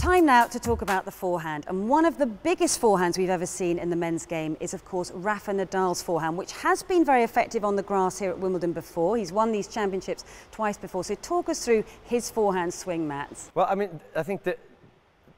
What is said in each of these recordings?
Time now to talk about the forehand, and one of the biggest forehands we've ever seen in the men's game is of course Rafa Nadal's forehand, which has been very effective on the grass here at Wimbledon before. He's won these championships twice before, so talk us through his forehand swing, Mats. Well, I mean, I think that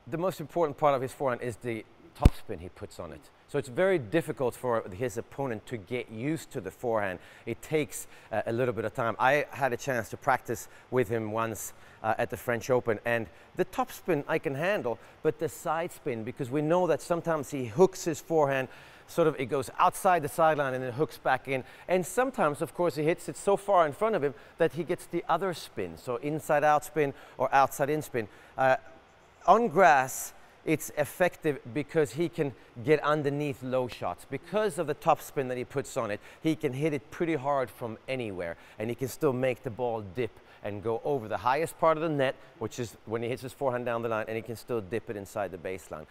the most important part of his forehand is the topspin he puts on it. So it's very difficult for his opponent to get used to the forehand. It takes a little bit of time. I had a chance to practice with him once at the French Open, and the topspin I can handle, but the side spin, because we know that sometimes he hooks his forehand, sort of it goes outside the sideline and then hooks back in. And sometimes, of course, he hits it so far in front of him that he gets the other spin, so inside out spin or outside in spin. On grass, it's effective because he can get underneath low shots. Because of the topspin that he puts on it, he can hit it pretty hard from anywhere, and he can still make the ball dip and go over the highest part of the net, which is when he hits his forehand down the line, and he can still dip it inside the baseline.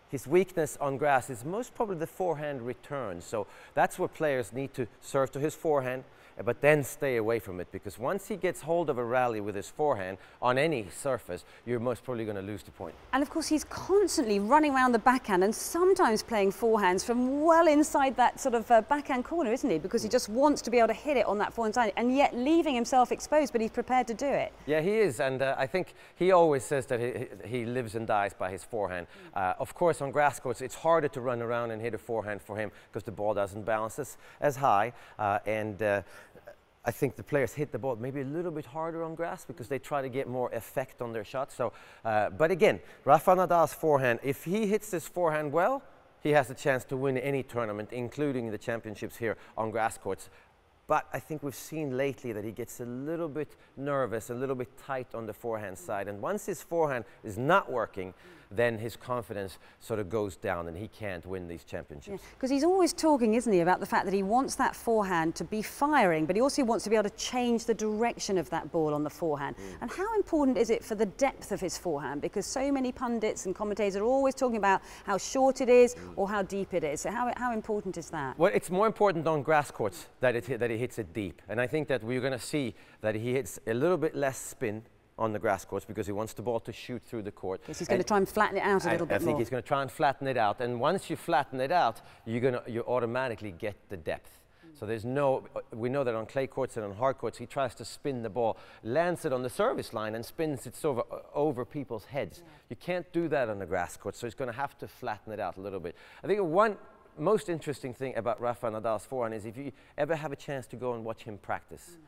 His weakness on grass is most probably the forehand return, so that's where players need to serve to his forehand, but then stay away from it, because once he gets hold of a rally with his forehand on any surface, you're most probably going to lose the point. And of course he's constantly running around the backhand and sometimes playing forehands from well inside that sort of backhand corner, isn't he? Because he just wants to be able to hit it on that forehand side, and yet leaving himself exposed, but he's prepared to do it. Yeah, he is, and I think he always says that he lives and dies by his forehand. Of course, on grass courts, it's harder to run around and hit a forehand for him because the ball doesn't bounce as high, I think the players hit the ball maybe a little bit harder on grass because they try to get more effect on their shots. So, but again, Rafa Nadal's forehand, if he hits his forehand well, he has a chance to win any tournament, including the championships here on grass courts. But I think we've seen lately that he gets a little bit nervous, a little bit tight on the forehand side. And once his forehand is not working, then his confidence sort of goes down and he can't win these championships. Because he's always talking, isn't he, about the fact that he wants that forehand to be firing, but he also wants to be able to change the direction of that ball on the forehand. And how important is it for the depth of his forehand? Because so many pundits and commentators are always talking about how short it is or how deep it is. So how important is that? Well, it's more important on grass courts that he hits it deep. And I think that we're going to see that he hits a little bit less spin on the grass courts because he wants the ball to shoot through the court. Yes, he's going to try and flatten it out a little bit more. I think he's going to try and flatten it out. And once you flatten it out, you automatically get the depth. So there's we know that on clay courts and on hard courts, he tries to spin the ball, lands it on the service line and spins it over people's heads. Yeah. You can't do that on the grass court, so he's going to have to flatten it out a little bit. I think one most interesting thing about Rafa Nadal's forehand is if you ever have a chance to go and watch him practice.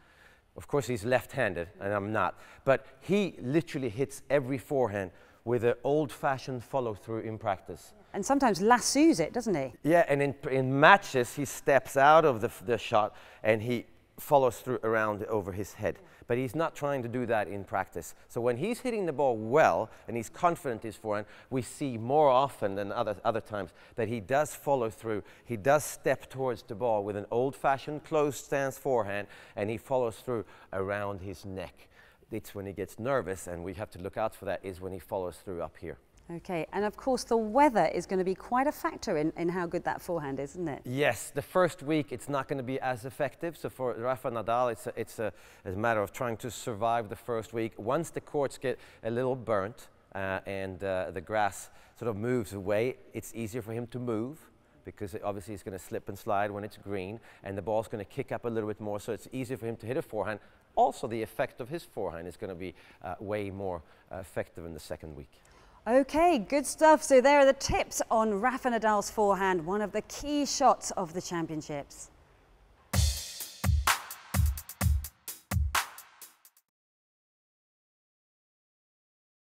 Of course, he's left-handed, and I'm not. But he literally hits every forehand with an old-fashioned follow-through in practice. And sometimes lassos it, doesn't he? Yeah, and in matches, he steps out of the shot, and he follows through around over his head. But he's not trying to do that in practice. So when he's hitting the ball well, and he's confident in his forehand, we see more often than other times that he does follow through. He does step towards the ball with an old-fashioned closed stance forehand, and he follows through around his neck. It's when he gets nervous, and we have to look out for that, is when he follows through up here. Okay, and of course the weather is going to be quite a factor in how good that forehand is, isn't it? Yes, the first week it's not going to be as effective. So for Rafa Nadal, it's a matter of trying to survive the first week. Once the courts get a little burnt and the grass sort of moves away, it's easier for him to move, because obviously he's going to slip and slide when it's green, and the ball's going to kick up a little bit more, so it's easier for him to hit a forehand. Also, the effect of his forehand is going to be way more effective in the second week. Okay, good stuff. So there are the tips on Rafa Nadal's forehand, one of the key shots of the championships.